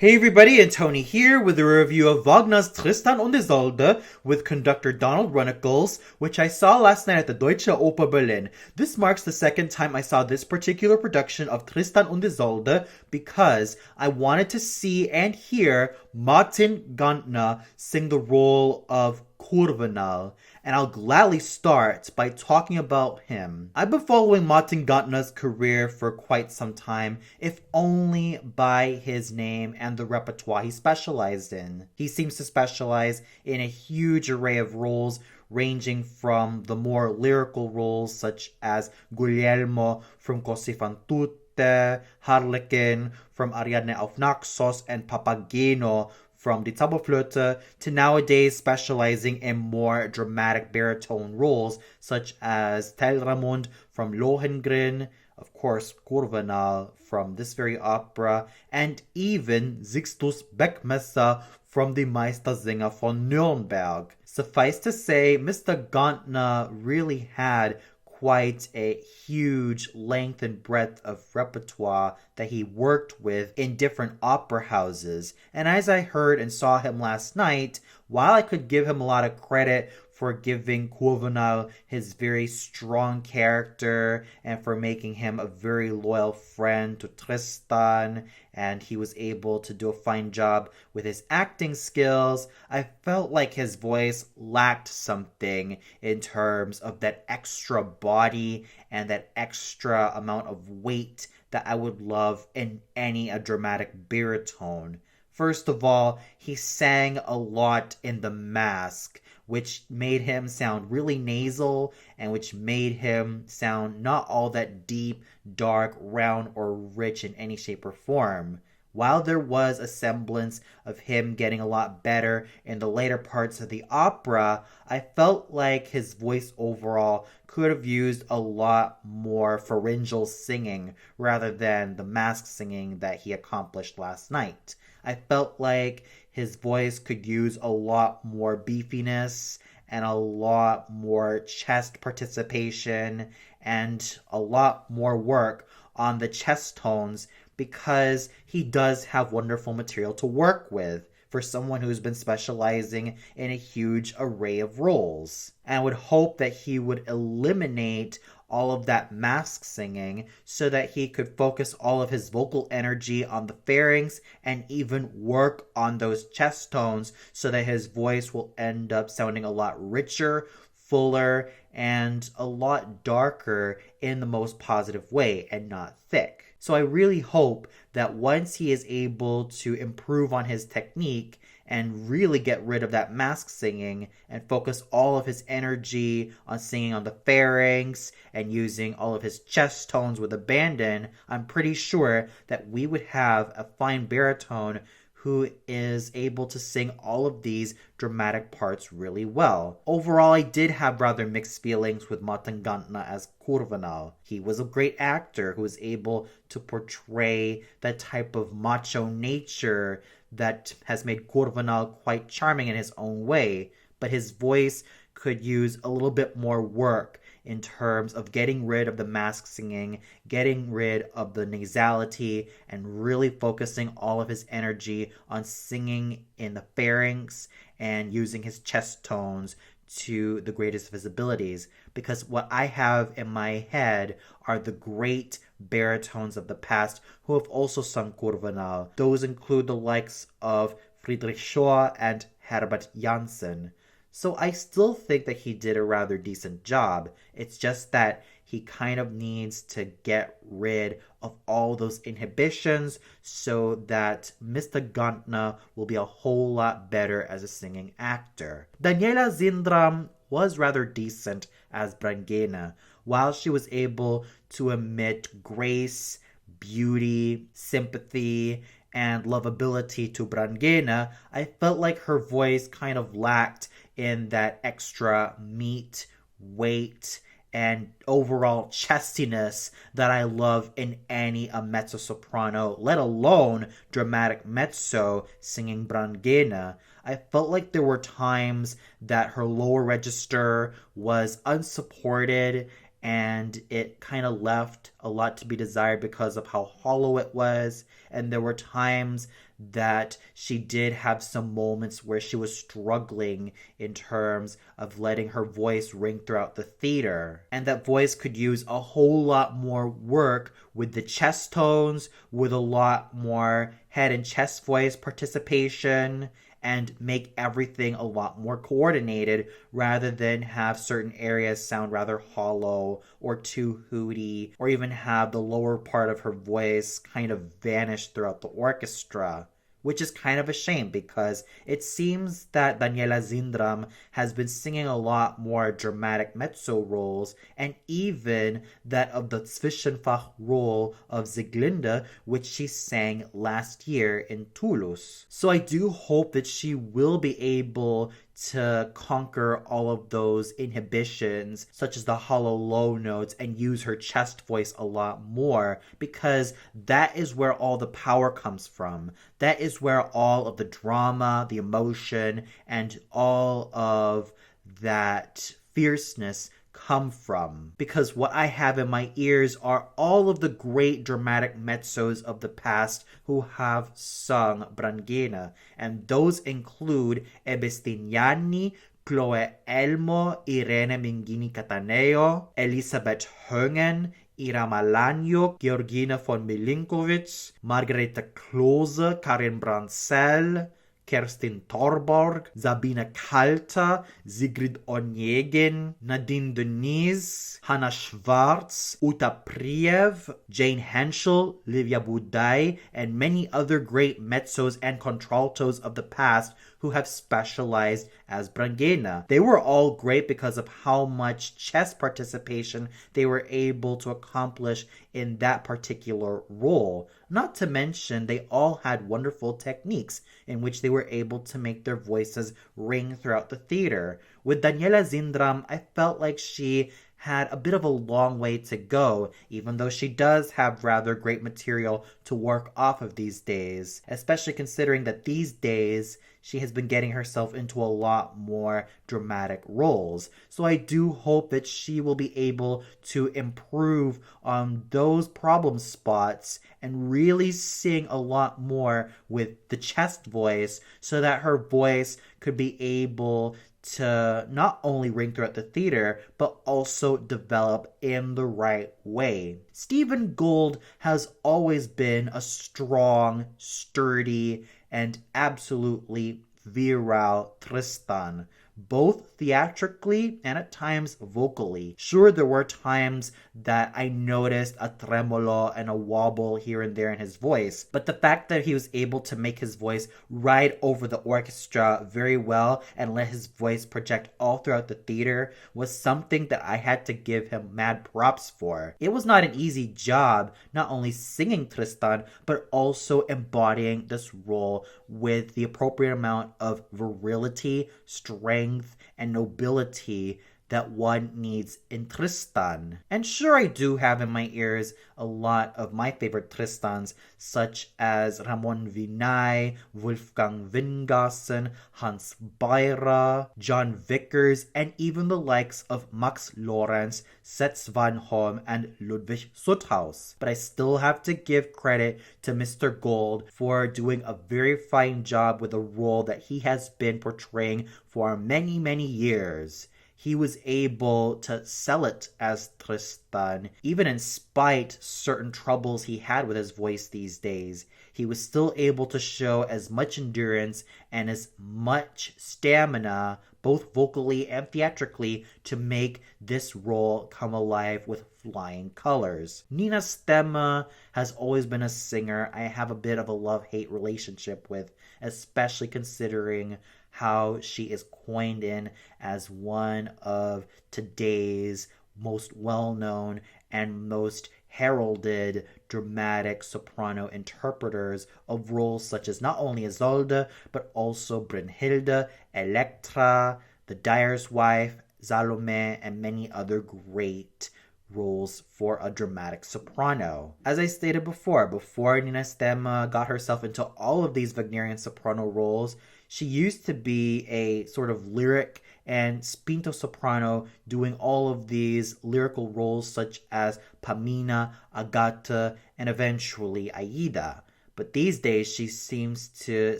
Hey everybody, and Tony here with a review of Wagner's Tristan und Isolde with conductor Donald Runnicles, which I saw last night at the Deutsche Oper Berlin. This marks the second time I saw this particular production of Tristan und Isolde because I wanted to see and hear Martin Gantner sing the role of Kurwenal, and I'll gladly start by talking about him. I've been following Martin Gantner's career for quite some time, if only by his name and the repertoire he specialized in. He seems to specialize in a huge array of roles, ranging from the more lyrical roles such as Guglielmo from Così fan tutte, Harlequin from Ariadne auf Naxos, and Papageno from Die Zauberflöte, to nowadays specializing in more dramatic baritone roles such as Telramund from Lohengrin, of course Kurwenal from this very opera, and even Sixtus Beckmesser from the Meistersinger von Nürnberg. Suffice to say, Mr. Gantner really had quite a huge length and breadth of repertoire that he worked with in different opera houses. And as I heard and saw him last night, while I could give him a lot of credit for giving Kurwenal his very strong character and for making him a very loyal friend to Tristan, and he was able to do a fine job with his acting skills, I felt like his voice lacked something in terms of that extra body and that extra amount of weight that I would love in a dramatic baritone. First of all, he sang a lot in The Mask, which made him sound really nasal and which made him sound not all that deep, dark, round, or rich in any shape or form. While there was a semblance of him getting a lot better in the later parts of the opera, I felt like his voice overall could have used a lot more pharyngeal singing rather than the mask singing that he accomplished last night. I felt like his voice could use a lot more beefiness and a lot more chest participation and a lot more work on the chest tones because he does have wonderful material to work with for someone who's been specializing in a huge array of roles. And I would hope that he would eliminate all of that mask singing so that he could focus all of his vocal energy on the pharynx and even work on those chest tones so that his voice will end up sounding a lot richer, fuller, and a lot darker in the most positive way and not thick. So I really hope that once he is able to improve on his technique and really get rid of that mask singing and focus all of his energy on singing on the pharynx and using all of his chest tones with abandon, I'm pretty sure that we would have a fine baritone who is able to sing all of these dramatic parts really well. Overall, I did have rather mixed feelings with Martin Gantner as Kurwenal. He was a great actor who was able to portray that type of macho nature that has made Kurwenal quite charming in his own way, but his voice could use a little bit more work in terms of getting rid of the mask singing, getting rid of the nasality, and really focusing all of his energy on singing in the pharynx and using his chest tones to the greatest of his abilities. Because what I have in my head are the great baritones of the past who have also sung Kurwenal. Those include the likes of Friedrich Schor and Herbert Janssen. So I still think that he did a rather decent job. It's just that he kind of needs to get rid of all those inhibitions so that Mr. Gantner will be a whole lot better as a singing actor. Daniela Zindram was rather decent as Brangena, while she was able to emit grace, beauty, sympathy, and lovability to Brangena. I felt like her voice kind of lacked in that extra meat, weight, and overall chestiness that I love in a mezzo-soprano, let alone dramatic mezzo singing Brangena. I felt like there were times that her lower register was unsupported and it kind of left a lot to be desired because of how hollow it was. And there were times that she did have some moments where she was struggling in terms of letting her voice ring throughout the theater. And that voice could use a whole lot more work with the chest tones, with a lot more head and chest voice participation, and make everything a lot more coordinated rather than have certain areas sound rather hollow or too hooty, or even have the lower part of her voice kind of vanish throughout the orchestra. Which is kind of a shame because it seems that Daniela Zindram has been singing a lot more dramatic mezzo roles, and even that of the Zwischenfach role of Sieglinde, which she sang last year in Toulouse. So I do hope that she will be able to conquer all of those inhibitions, such as the hollow low notes, and use her chest voice a lot more, because that is where all the power comes from. That is where all of the drama, the emotion, and all of that fierceness come from. Because what I have in my ears are all of the great dramatic mezzos of the past who have sung Branghena, and those include Ebestignani, Chloe Elmo, Irene Mingini Cataneo, Elisabeth Höngen, Ira Malagno, Georgina von Milinkovic, Margareta Klose, Karin Bransell, Kerstin Torborg, Sabine Kalter, Sigrid Onegin, Nadine Denise, Hannah Schwarz, Uta Priev, Jane Henschel, Livia Budai, and many other great mezzos and contraltos of the past who have specialized as Branghena. They were all great because of how much chest participation they were able to accomplish in that particular role. Not to mention, they all had wonderful techniques in which they were able to make their voices ring throughout the theater. With Daniela Zindram, I felt like she had a bit of a long way to go, even though she does have rather great material to work off of these days, especially considering that these days she has been getting herself into a lot more dramatic roles. So I do hope that she will be able to improve on those problem spots and really sing a lot more with the chest voice, so that her voice could be able to not only ring throughout the theater, but also develop in the right way. Stephen Gould has always been a strong, sturdy, and absolutely virile Tristan, both theatrically and at times vocally. Sure, there were times that I noticed a tremolo and a wobble here and there in his voice, but the fact that he was able to make his voice ride over the orchestra very well and let his voice project all throughout the theater was something that I had to give him mad props for. It was not an easy job, not only singing Tristan, but also embodying this role with the appropriate amount of virility, strength, and nobility that one needs in Tristan. And sure, I do have in my ears a lot of my favorite Tristans, such as Ramon Vinay, Wolfgang Wingassen, Hans Beira, John Vickers, and even the likes of Max Lorenz, Setz van Hoom, and Ludwig Suthaus. But I still have to give credit to Mr. Gould for doing a very fine job with a role that he has been portraying for many, many years. He was able to sell it as Tristan, even in spite certain troubles he had with his voice these days. He was still able to show as much endurance and as much stamina, both vocally and theatrically, to make this role come alive with flying colors. Nina Stemme has always been a singer I have a bit of a love-hate relationship with, especially considering how she is coined in as one of today's most well-known and most heralded dramatic soprano interpreters of roles such as not only Isolde, but also Brünnhilde, Elektra, The Dyer's Wife, Salome, and many other great roles for a dramatic soprano. As I stated before Nina Stemme got herself into all of these Wagnerian soprano roles, she used to be a sort of lyric and spinto soprano doing all of these lyrical roles such as Pamina, Agata, and eventually Aida. But these days, she seems to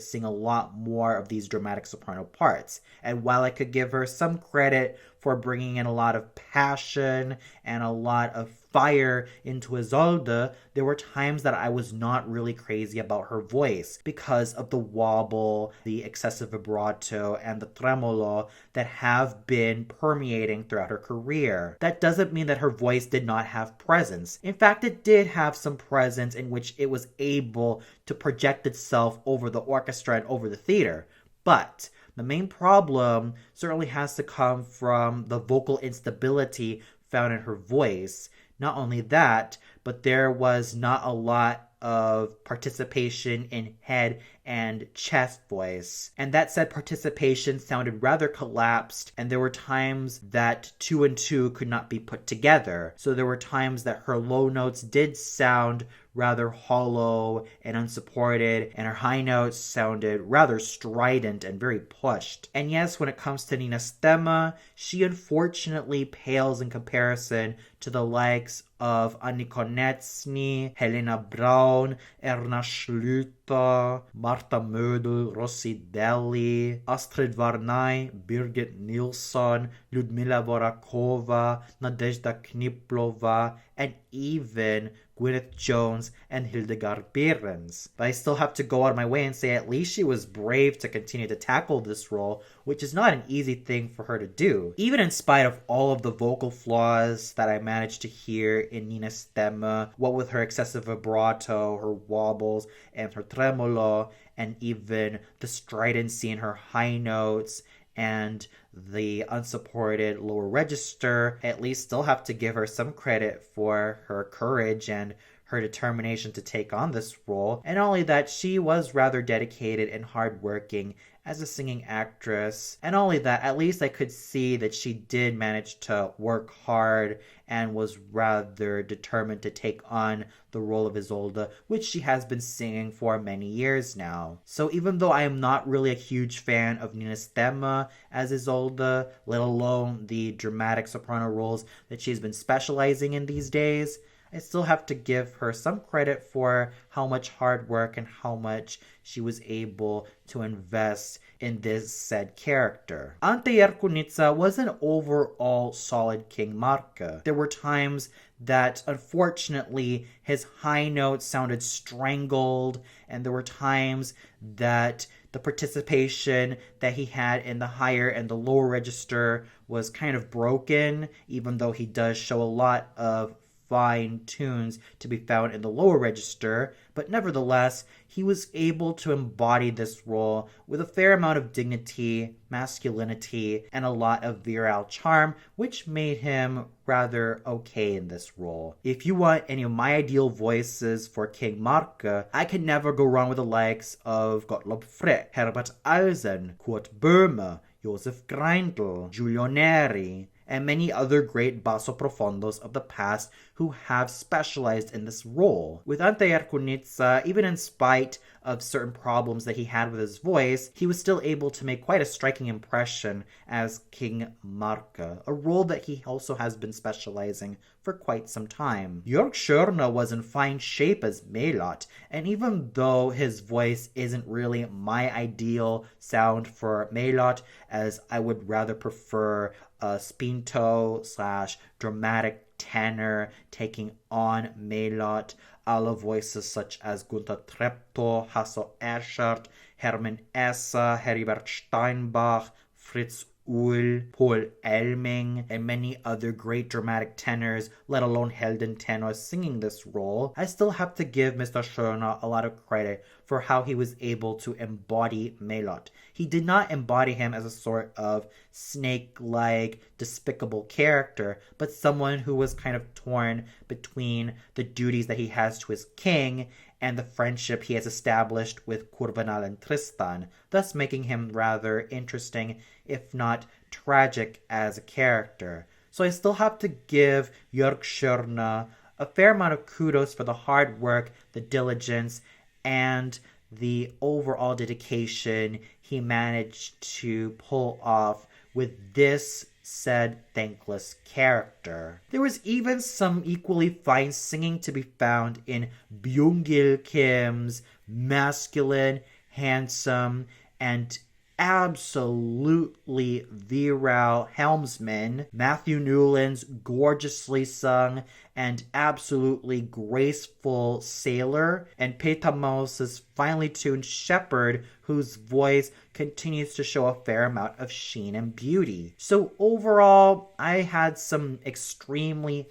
sing a lot more of these dramatic soprano parts. And while I could give her some credit for bringing in a lot of passion and a lot of fire into Isolde, there were times that I was not really crazy about her voice because of the wobble, the excessive vibrato, and the tremolo that have been permeating throughout her career. That doesn't mean that her voice did not have presence. In fact, it did have some presence in which it was able to project itself over the orchestra and over the theater. But the main problem certainly has to come from the vocal instability found in her voice. Not only that, but there was not a lot of participation in head and chest voice. And that said, participation sounded rather collapsed, and there were times that 2 and 2 could not be put together. So there were times that her low notes did sound rather hollow and unsupported, and her high notes sounded rather strident and very pushed. And yes, when it comes to Nina Stemma, she unfortunately pales in comparison to the likes of Annie Konecny, Helena Braun, Erna Schlüter, Marta Mödel, Rossi-Deli, Astrid Varnay, Birgit Nilsson, Ludmila Vorakova, Nadezhda Kniplova, and even Gwyneth Jones and Hildegard Behrens. But I still have to go out of my way and say at least she was brave to continue to tackle this role, which is not an easy thing for her to do. Even in spite of all of the vocal flaws that I managed to hear in Nina Stemma, what with her excessive vibrato, her wobbles, and her tremolo, and even the stridency in her high notes, and the unsupported lower register, I at least still have to give her some credit for her courage and her determination to take on this role. And not only that, she was rather dedicated and hardworking as a singing actress. And not only that, at least I could see that she did manage to work hard and was rather determined to take on the role of Isolde, which she has been singing for many years now. So even though I am not really a huge fan of Nina Stemma as Isolde, let alone the dramatic soprano roles that she's been specializing in these days, I still have to give her some credit for how much hard work and how much she was able to invest in this said character. Ante Yerkunitsa was an overall solid King Marka. There were times that unfortunately his high notes sounded strangled, and there were times that the participation that he had in the higher and the lower register was kind of broken, even though he does show a lot of fine tunes to be found in the lower register, but nevertheless, he was able to embody this role with a fair amount of dignity, masculinity, and a lot of virile charm, which made him rather okay in this role. If you want any of my ideal voices for King Marke, I can never go wrong with the likes of Gottlob Frick, Herbert Alsen, Kurt Böhme, Josef Greindl, Giulio Neri, and many other great basso profondos of the past who have specialized in this role. With Ante Yerkunitsa, even in spite of certain problems that he had with his voice, he was still able to make quite a striking impression as King Marke, a role that he also has been specializing for quite some time. Jörg Schörner was in fine shape as Melot, and even though his voice isn't really my ideal sound for Melot, as I would rather prefer a spinto / dramatic tenor taking on Melot, a la voices such as Gunther Treptow, Hasso Erschert, Hermann Esser, Heribert Steinbach, Fritz Uhl, Paul Elming, and many other great dramatic tenors, let alone Helden tenors, singing this role, I still have to give Mr. Schörner a lot of credit for how he was able to embody Melot. He did not embody him as a sort of snake-like, despicable character, but someone who was kind of torn between the duties that he has to his king and the friendship he has established with Kurwenal and Tristan, thus making him rather interesting, if not tragic, as a character. So I still have to give Jörg Schörner a fair amount of kudos for the hard work, the diligence, and the overall dedication he managed to pull off with this said thankless character. There was even some equally fine singing to be found in Byung-gil Kim's masculine, handsome, and absolutely virile helmsman, Matthew Newland's gorgeously sung and absolutely graceful sailor, and Pétamouse's finely tuned shepherd, whose voice continues to show a fair amount of sheen and beauty. So overall, I had some extremely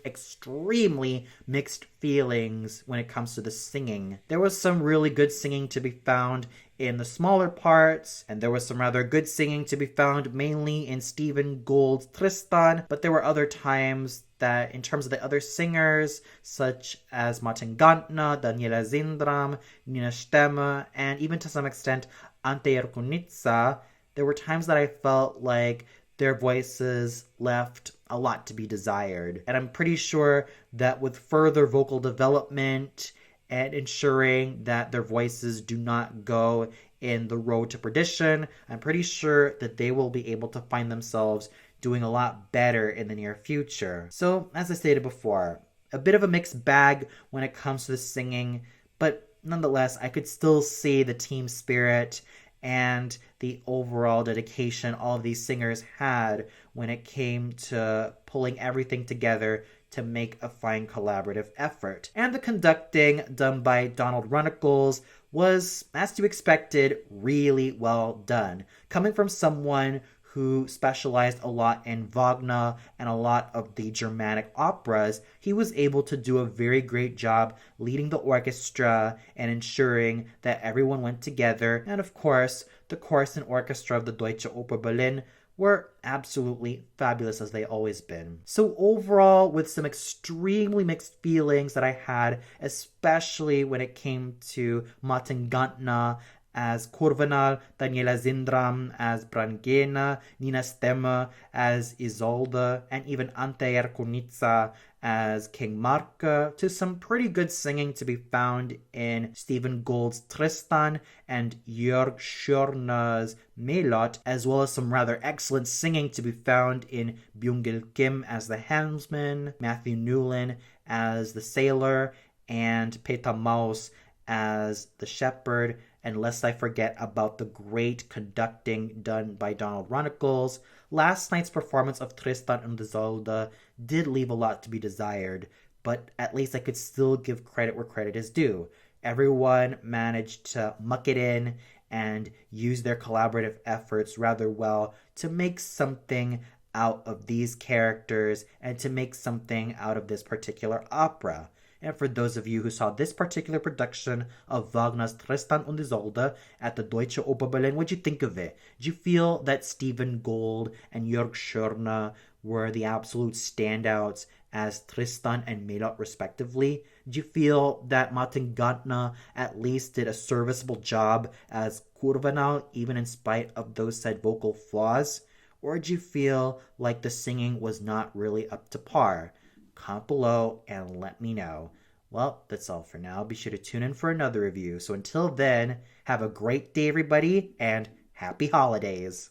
mixed feelings when it comes to the singing. There was some really good singing to be found in the smaller parts, and there was some rather good singing to be found mainly in Stephen Gould's Tristan, but there were other times that in terms of the other singers, such as Martin Gantner, Daniela Zindram, Nina Stemme, and even to some extent Ante Yerkunitsa, there were times that I felt like their voices left a lot to be desired. And I'm pretty sure that with further vocal development and ensuring that their voices do not go in the road to perdition, I'm pretty sure that they will be able to find themselves doing a lot better in the near future. So, as I stated before, a bit of a mixed bag when it comes to the singing, but nonetheless, I could still see the team spirit and the overall dedication all of these singers had when it came to pulling everything together to make a fine collaborative effort. And the conducting done by Donald Runnicles was, as you expected, really well done. Coming from someone who specialized a lot in Wagner and a lot of the Germanic operas, he was able to do a very great job leading the orchestra and ensuring that everyone went together. And of course, the chorus and orchestra of the Deutsche Oper Berlin were absolutely fabulous, as they always been. So overall, with some extremely mixed feelings that I had, especially when it came to Martin Gantner as Kurwenal, Daniela Zindram as Brangena, Nina Stemme as Isolde, and even Ante Yerkunitsa as King Marke, to some pretty good singing to be found in Stephen Gould's Tristan and Jörg Schörner's Melot, as well as some rather excellent singing to be found in Byung-gil Kim as the helmsman, Matthew Newland as the sailor, and Pétamouse as the shepherd. And lest I forget about the great conducting done by Donald Runnicles, last night's performance of Tristan und Isolde did leave a lot to be desired, but at least I could still give credit where credit is due. Everyone managed to muck it in and use their collaborative efforts rather well to make something out of these characters and to make something out of this particular opera. And for those of you who saw this particular production of Wagner's Tristan und Isolde at the Deutsche Oper Berlin, what'd you think of it? Did you feel that Stephen Gould and Jörg Schörner were the absolute standouts as Tristan and Melot respectively? Did you feel that Martin Gantner at least did a serviceable job as Kurwenal, even in spite of those said vocal flaws? Or did you feel like the singing was not really up to par? Comment below and let me know. Well, that's all for now. Be sure to tune in for another review. So until then, have a great day, everybody, and happy holidays.